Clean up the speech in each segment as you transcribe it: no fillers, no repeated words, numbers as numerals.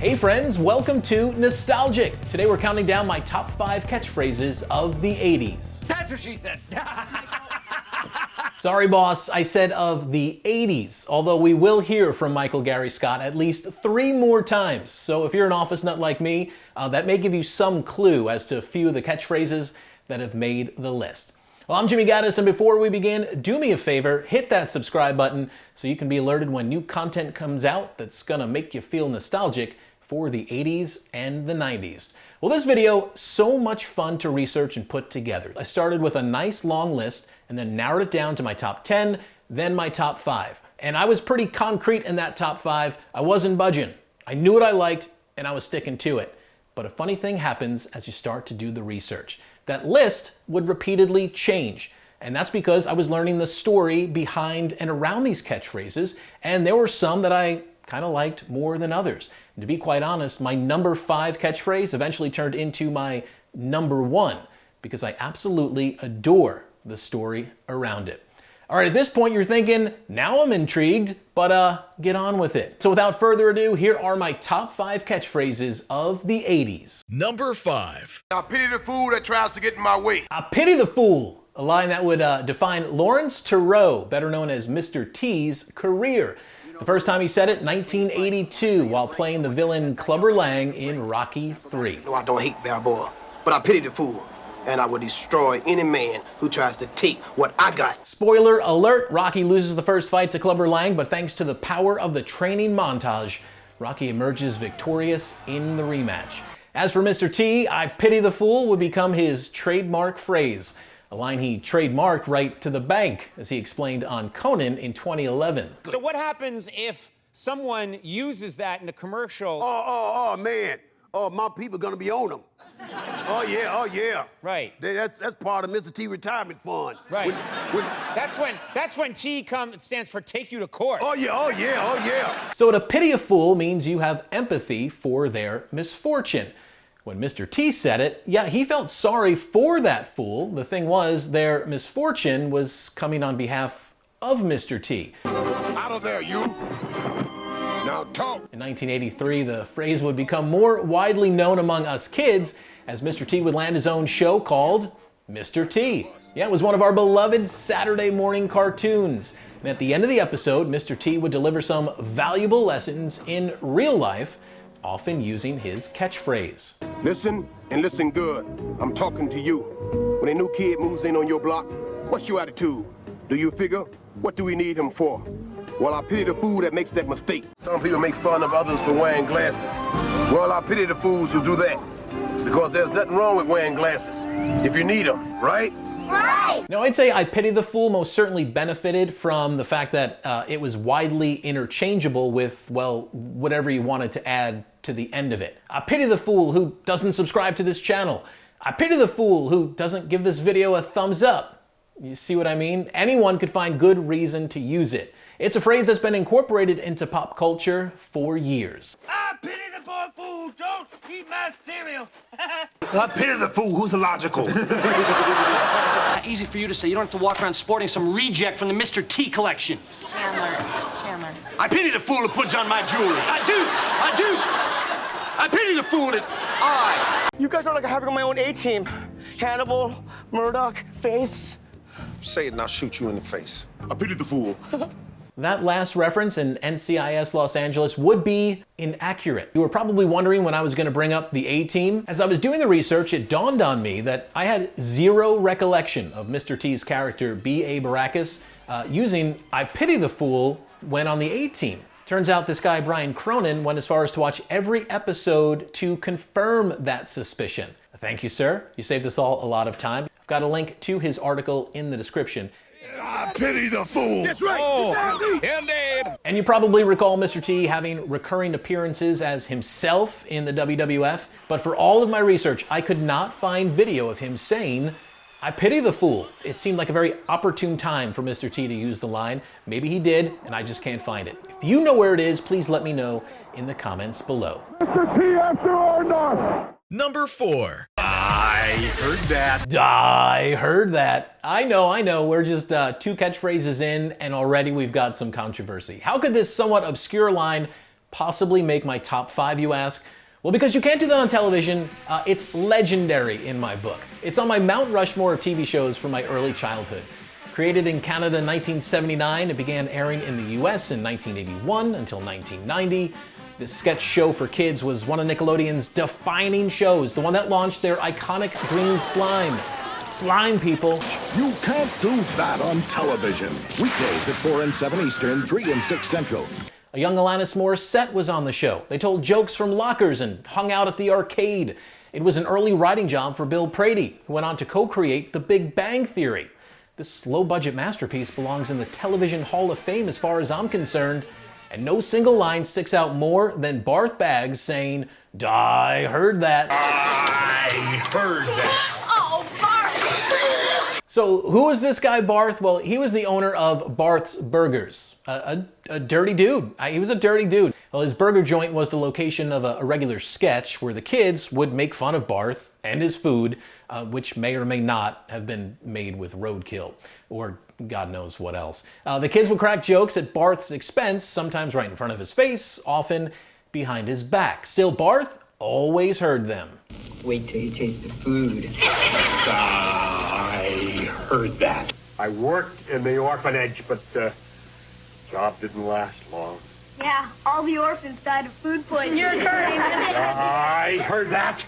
Hey friends, welcome to Nostalgic. Today we're counting down my top 5 catchphrases of the 80s. That's what she said. Sorry boss, I said of the 80s, although we will hear from Michael Gary Scott at least 3 more times. So if you're an office nut like me, that may give you some clue as to a few of the catchphrases that have made the list. Well, I'm Jimmy Gaddis, and before we begin, do me a favor, hit that subscribe button so you can be alerted when new content comes out that's gonna make you feel nostalgic for the 80s and the 90s. Well, this video, so much fun to research and put together. I started with a nice long list and then narrowed it down to my top 10, then my top 5. And I was pretty concrete in that top 5. I wasn't budging. I knew what I liked and I was sticking to it. But a funny thing happens as you start to do the research. That list would repeatedly change. And that's because I was learning the story behind and around these catchphrases, and there were some that I kind of liked more than others. And to be quite honest, my number 5 catchphrase eventually turned into my number 1 because I absolutely adore the story around it. All right, at this point you're thinking, now I'm intrigued, but get on with it. So without further ado, here are my top 5 catchphrases of the 80s. Number 5. I pity the fool that tries to get in my way. I pity the fool, a line that would define Lawrence Turreau, better known as Mr. T's, career. The first time he said it, 1982, while playing the villain Clubber Lang in Rocky III. No, I don't hate Balboa, but I pity the fool, and I will destroy any man who tries to take what I got. Spoiler alert, Rocky loses the first fight to Clubber Lang, but thanks to the power of the training montage, Rocky emerges victorious in the rematch. As for Mr. T, I pity the fool would become his trademark phrase, a line he trademarked right to the bank, as he explained on Conan in 2011. So what happens if someone uses that in a commercial? Oh, man. Oh, my people gonna be on them. Oh, yeah. Right. That's part of Mr. T retirement fund. Right. That's when T stands for take you to court. Oh, yeah. So to pity a fool means you have empathy for their misfortune. When Mr. T said it, yeah, he felt sorry for that fool. The thing was, their misfortune was coming on behalf of Mr. T. Out of there, you. Now talk. In 1983, the phrase would become more widely known among us kids as Mr. T would land his own show called Mr. T. Yeah, it was one of our beloved Saturday morning cartoons. And at the end of the episode, Mr. T would deliver some valuable lessons in real life, often using his catchphrase. Listen, and listen good. I'm talking to you. When a new kid moves in on your block, what's your attitude? Do you figure, what do we need him for? Well, I pity the fool that makes that mistake. Some people make fun of others for wearing glasses. Well, I pity the fools who do that. Because there's nothing wrong with wearing glasses if you need them, right? Right! Now, I'd say I pity the fool most certainly benefited from the fact that it was widely interchangeable with, well, whatever you wanted to add to the end of it. I pity the fool who doesn't subscribe to this channel. I pity the fool who doesn't give this video a thumbs up. You see what I mean? Anyone could find good reason to use it. It's a phrase that's been incorporated into pop culture for years. I pity the poor fool, don't eat my cereal. I pity the fool who's illogical. Easy for you to say. You don't have to walk around sporting some reject from the Mr. T collection. Chandler. I pity the fool who puts on my jewelry. I do. I pity the fool that You guys are like having my own A-team. Hannibal, Murdoch, Face. Say it and I'll shoot you in the face. I pity the fool. That last reference in NCIS Los Angeles would be inaccurate. You were probably wondering when I was going to bring up the A-Team. As I was doing the research, it dawned on me that I had zero recollection of Mr. T's character, B.A. Baracus, using I pity the fool when on the A-Team. Turns out this guy, Brian Cronin, went as far as to watch every episode to confirm that suspicion. Thank you, sir. You saved us all a lot of time. I've got a link to his article in the description. I pity the fool. That's right. Oh, indeed. And you probably recall Mr. T having recurring appearances as himself in the WWF, but for all of my research, I could not find video of him saying, I pity the fool. It seemed like a very opportune time for Mr. T to use the line. Maybe he did, and I just can't find it. If you know where it is, please let me know in the comments below. Mr. T after or not? Number 4. I heard that. I heard that. I know. We're just 2 catchphrases in, and already we've got some controversy. How could this somewhat obscure line possibly make my top 5, you ask? Well, because you can't do that on television, it's legendary in my book. It's on my Mount Rushmore of TV shows from my early childhood. Created in Canada in 1979, it began airing in the US in 1981 until 1990. This sketch show for kids was one of Nickelodeon's defining shows, the one that launched their iconic green slime. Slime, people. You can't do that on television. Weekdays at 4 and 7 Eastern, 3 and 6 Central. A young Alanis Morissette was on the show. They told jokes from lockers and hung out at the arcade. It was an early writing job for Bill Prady, who went on to co-create The Big Bang Theory. This low-budget masterpiece belongs in the Television Hall of Fame as far as I'm concerned, and no single line sticks out more than Barth Baggs saying, "I heard that." I heard that. Oh, Barth! So who is this guy Barth? Well, he was the owner of Barth's Burgers. A dirty dude. He was a dirty dude. Well, his burger joint was the location of a regular sketch where the kids would make fun of Barth and his food, which may or may not have been made with roadkill, or God knows what else. The kids would crack jokes at Barth's expense, sometimes right in front of his face, often behind his back. Still, Barth always heard them. Wait till you taste the food. I heard that. I worked in the orphanage, but the job didn't last long. Yeah, all the orphans died of food poisoning. Your turn. I heard that.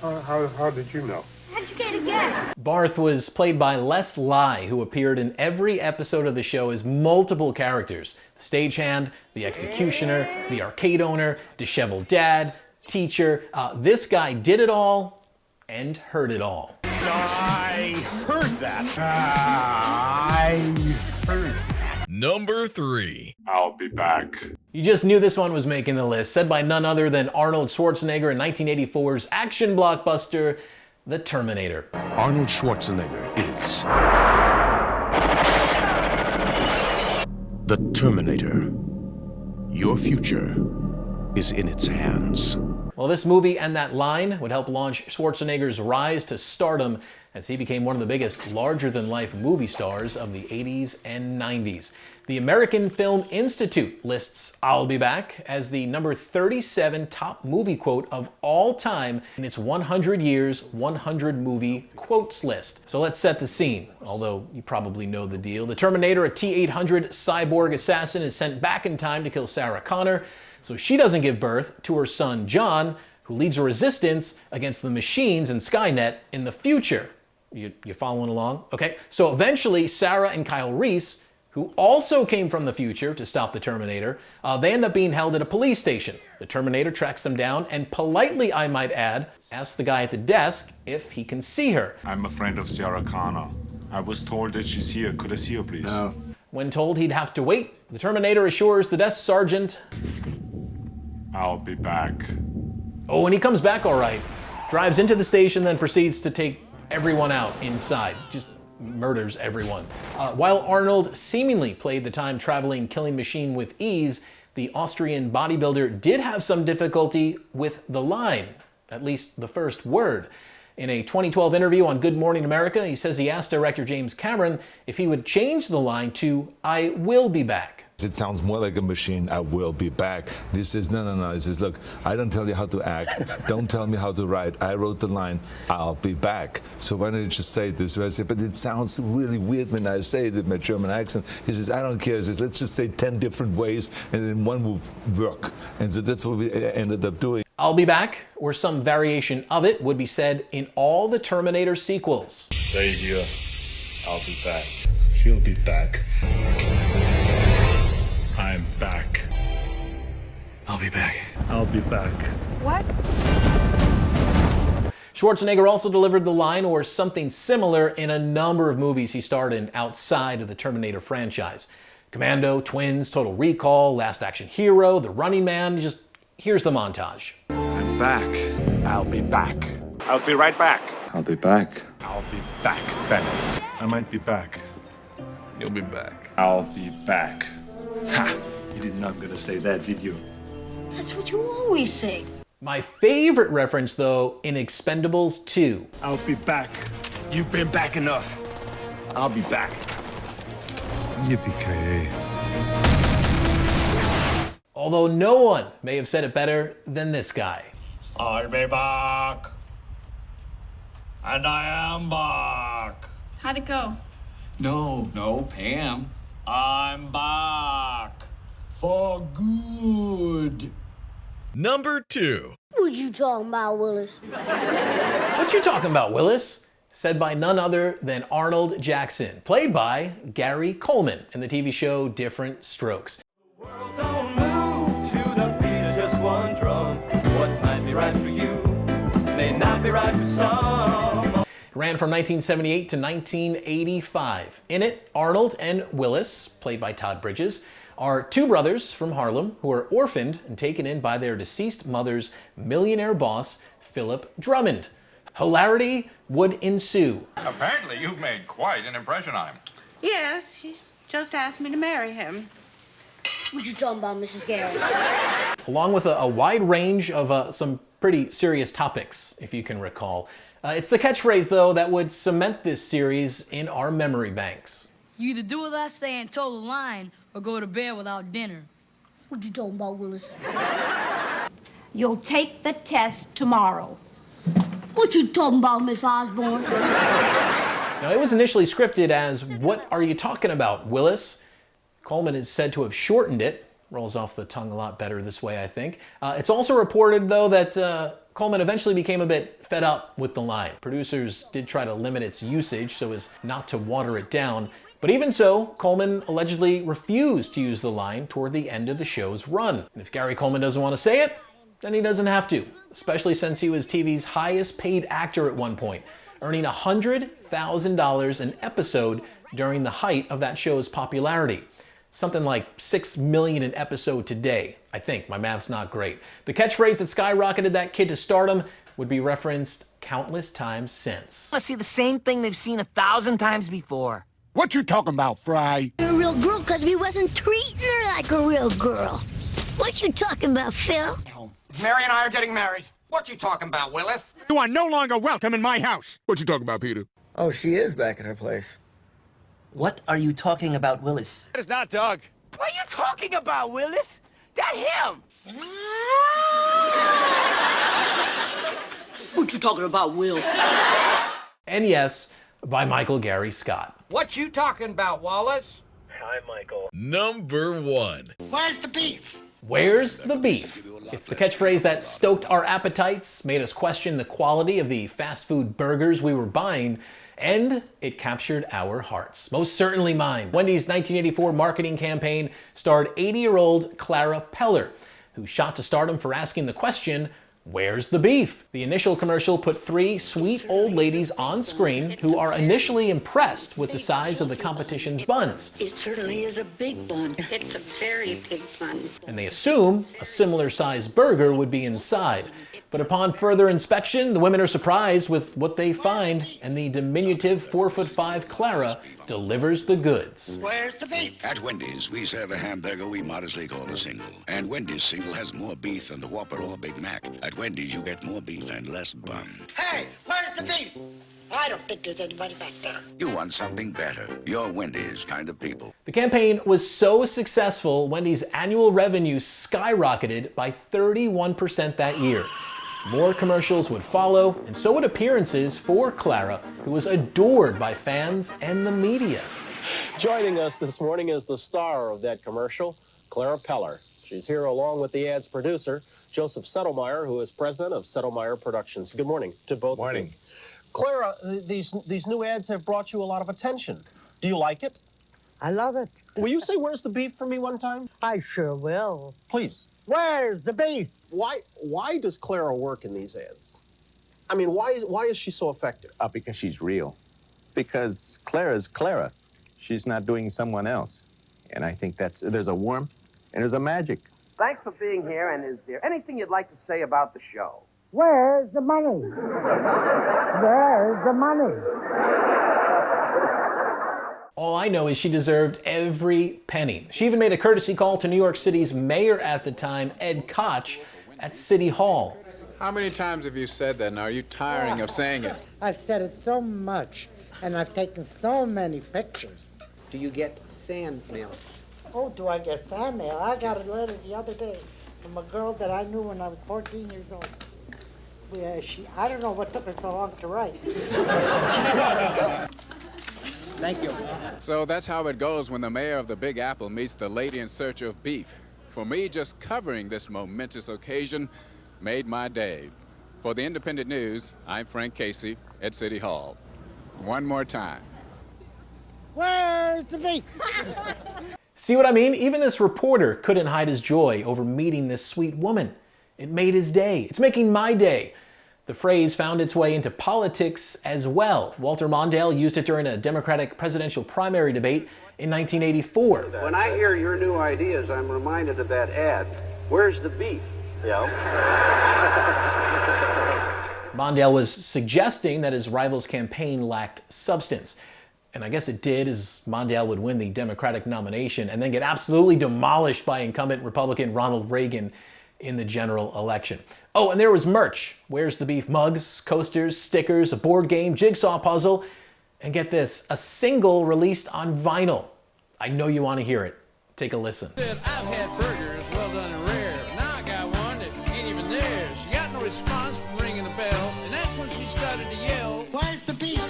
How did you know? Educate again. Barth was played by Les Lye, who appeared in every episode of the show as multiple characters. The stagehand, the executioner, the arcade owner, disheveled dad, teacher. This guy did it all and heard it all. I heard that. I heard that. Number 3. I'll be back. You just knew this one was making the list, said by none other than Arnold Schwarzenegger in 1984's action blockbuster, The Terminator. Arnold Schwarzenegger is the Terminator. Your future is in its hands. Well, this movie and that line would help launch Schwarzenegger's rise to stardom as he became one of the biggest larger-than-life movie stars of the 80s and 90s. The American Film Institute lists "I'll Be Back" as the number 37 top movie quote of all time in its 100 Years, 100 Movie Quotes list. So let's set the scene, although you probably know the deal. The Terminator, a T-800 cyborg assassin, is sent back in time to kill Sarah Connor, so she doesn't give birth to her son John, who leads a resistance against the machines and Skynet in the future. You following along? Okay, so eventually Sarah and Kyle Reese, who also came from the future to stop the Terminator, they end up being held at a police station. The Terminator tracks them down and politely, I might add, asks the guy at the desk if he can see her. I'm a friend of Sarah Connor. I was told that she's here. Could I see her, please? No. When told he'd have to wait, the Terminator assures the desk sergeant, I'll be back. oh, and he comes back all right. Drives into the station, then proceeds to take everyone out inside. Just murders everyone. While Arnold seemingly played the time-traveling killing machine with ease, the Austrian bodybuilder did have some difficulty with the line, at least the first word. In a 2012 interview on Good Morning America, he says he asked director James Cameron if he would change the line to "I will be back." It sounds more like a machine. I will be back. This says, no. He says, look, I don't tell you how to act. Don't tell me how to write. I wrote the line, I'll be back. So why don't you just say it this way? I said, but it sounds really weird when I say it with my German accent. He says, I don't care. He says, let's just say 10 different ways and then one will work. And so that's what we ended up doing. "I'll be back," or some variation of it, would be said in all the Terminator sequels. Stay here. I'll be back. She'll be back. I'm back. I'll be back. I'll be back. What? Schwarzenegger also delivered the line or something similar in a number of movies he starred in outside of the Terminator franchise. Commando, Twins, Total Recall, Last Action Hero, The Running Man. Just here's the montage. I'm back. I'll be back. I'll be right back. I'll be back. I'll be back, Benny. I might be back. You'll be back. I'll be back. Ha! You did not gonna say that, did you? That's what you always say. My favorite reference, though, in Expendables 2. I'll be back. You've been back enough. I'll be back. Yippee-ki-yay. although no one may have said it better than this guy. I'll be back. And I am back. How'd it go? No, Pam. I'm back. For good. Number 2. What you talking about, Willis? What you talking about, Willis? Said by none other than Arnold Jackson, played by Gary Coleman in the TV show Different Strokes. The world don't move to the beat of just one drum. What might be right for you may not be right for some. It ran from 1978 to 1985. In it, Arnold and Willis, played by Todd Bridges, are two brothers from Harlem who are orphaned and taken in by their deceased mother's millionaire boss, Philip Drummond. Hilarity would ensue. Apparently, you've made quite an impression on him. Yes, he just asked me to marry him. What you talking about, Mrs. Gary? Along with a wide range of some pretty serious topics, if you can recall. It's the catchphrase, though, that would cement this series in our memory banks. You either do what I say and toe the line, or go to bed without dinner. What you talking about, Willis? You'll take the test tomorrow. What you talking about, Miss Osborne? Now, it was initially scripted as, "What are you talking about, Willis?" Coleman is said to have shortened it. Rolls off the tongue a lot better this way, I think. It's also reported, though, that Coleman eventually became a bit fed up with the line. Producers did try to limit its usage so as not to water it down. But even so, Coleman allegedly refused to use the line toward the end of the show's run. And if Gary Coleman doesn't want to say it, then he doesn't have to, especially since he was TV's highest paid actor at one point, earning $100,000 an episode during the height of that show's popularity. Something like $6 million an episode today. I think, my math's not great. The catchphrase that skyrocketed that kid to stardom would be referenced countless times since. I see the same thing they've seen 1,000 times before. What you talking about, Fry? You're a real girl because we wasn't treating her like a real girl. What you talking about, Phil? Mary and I are getting married. What you talking about, Willis? You are no longer welcome in my house. What you talking about, Peter? Oh, she is back at her place. What are you talking about, Willis? That is not Doug. What are you talking about, Willis? That him. What you talking about, Will? And yes, by Michael Gary Scott. What you talking about, Wallace? Hi, Michael. Number 1. Where's the beef? Where's the beef? It's the catchphrase that stoked our appetites, made us question the quality of the fast food burgers we were buying, and it captured our hearts. Most certainly mine. Wendy's 1984 marketing campaign starred 80-year-old Clara Peller, who shot to stardom for asking the question, "Where's the beef?" The initial commercial put 3 sweet old ladies on screen who are initially impressed with the size of the competition's buns. It certainly is a big bun. It's a very big bun. And they assume a similar sized burger would be inside. But upon further inspection, the women are surprised with what they find, and the diminutive 4'5" Clara delivers the goods. Where's the beef? At Wendy's, we serve a hamburger we modestly call a single. And Wendy's single has more beef than the Whopper or Big Mac. At Wendy's, you get more beef and less bun. Hey, where's the beef? I don't think there's anybody back there. You want something better. You're Wendy's kind of people. The campaign was so successful, Wendy's annual revenue skyrocketed by 31% that year. More commercials would follow, and so would appearances for Clara, who was adored by fans and the media. Joining us this morning is the star of that commercial, Clara Peller. She's here along with the ad's producer, Joseph Settlemeyer, who is president of Settlemeyer Productions. Good morning to both of you. Clara, these new ads have brought you a lot of attention. Do you like it? I love it. Will you say "Where's the beef" for me one time? I sure will. Please. Where's the beef? Why does Clara work in these ads? I mean, why is she so effective? Because she's real. Because Clara's Clara. She's not doing someone else. And I think there's a warmth and there's a magic. Thanks for being here, and is there anything you'd like to say about the show? Where's the money? Where's the money? All I know is she deserved every penny. She even made a courtesy call to New York City's mayor at the time, Ed Koch, at City Hall. How many times have you said that, and are you tiring of saying it? I've said it so much, and I've taken so many pictures. Do you get fan mail? Oh, do I get fan mail? I got a letter the other day from a girl that I knew when I was 14 years old. I don't know what took her so long to write. Thank you. So that's how it goes when the mayor of the Big Apple meets the lady in search of beef. For me, just covering this momentous occasion made my day. For the Independent News, I'm Frank Casey at City Hall. One more time. Where's the beef? See what I mean? Even this reporter couldn't hide his joy over meeting this sweet woman. It made his day. It's making my day. The phrase found its way into politics as well. Walter Mondale used it during a Democratic presidential primary debate in 1984. When I hear your new ideas, I'm reminded of that ad. Where's the beef? Yeah. Mondale was suggesting that his rival's campaign lacked substance. And I guess it did, as Mondale would win the Democratic nomination and then get absolutely demolished by incumbent Republican Ronald Reagan in the general election. Oh, and there was merch. Where's the beef? Mugs, coasters, stickers, a board game, jigsaw puzzle, and get this, a single released on vinyl. I know you want to hear it. Take a listen. I've had burgers, well done and rare. Now I got one that ain't even there. She got no response from ringing the bell, and that's when she started to yell, Where's the beef?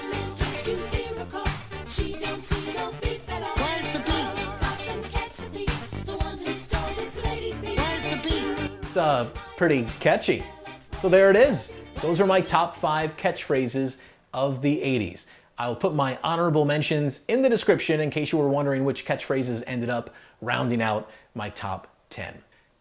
She don't see no beef at all. Where's the beef? Cop and catch the thief, the one who stole this lady's beef. Where's the beef? It's pretty catchy. So there it is. Those are my top 5 catchphrases of the 80s. I'll put my honorable mentions in the description in case you were wondering which catchphrases ended up rounding out my top 10.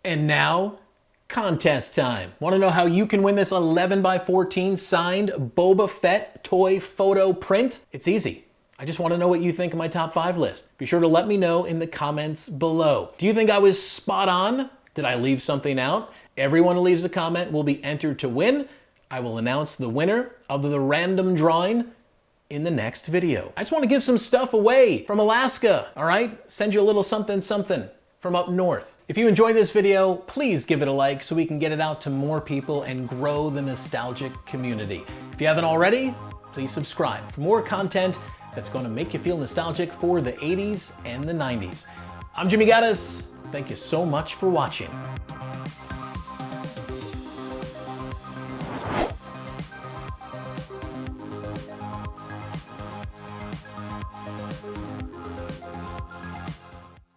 And now, contest time. Want to know how you can win this 11x14 signed Boba Fett toy photo print? It's easy. I just want to know what you think of my top 5 list. Be sure to let me know in the comments below. Do you think I was spot on? Did I leave something out? Everyone who leaves a comment will be entered to win. I will announce the winner of the random drawing in the next video. I just want to give some stuff away from Alaska, all right? Send you a little something something from up north. If you enjoyed this video, please give it a like so we can get it out to more people and grow the nostalgic community. If you haven't already, please subscribe for more content that's going to make you feel nostalgic for the 80s and the 90s. I'm Jimmy Gaddis. Thank you so much for watching.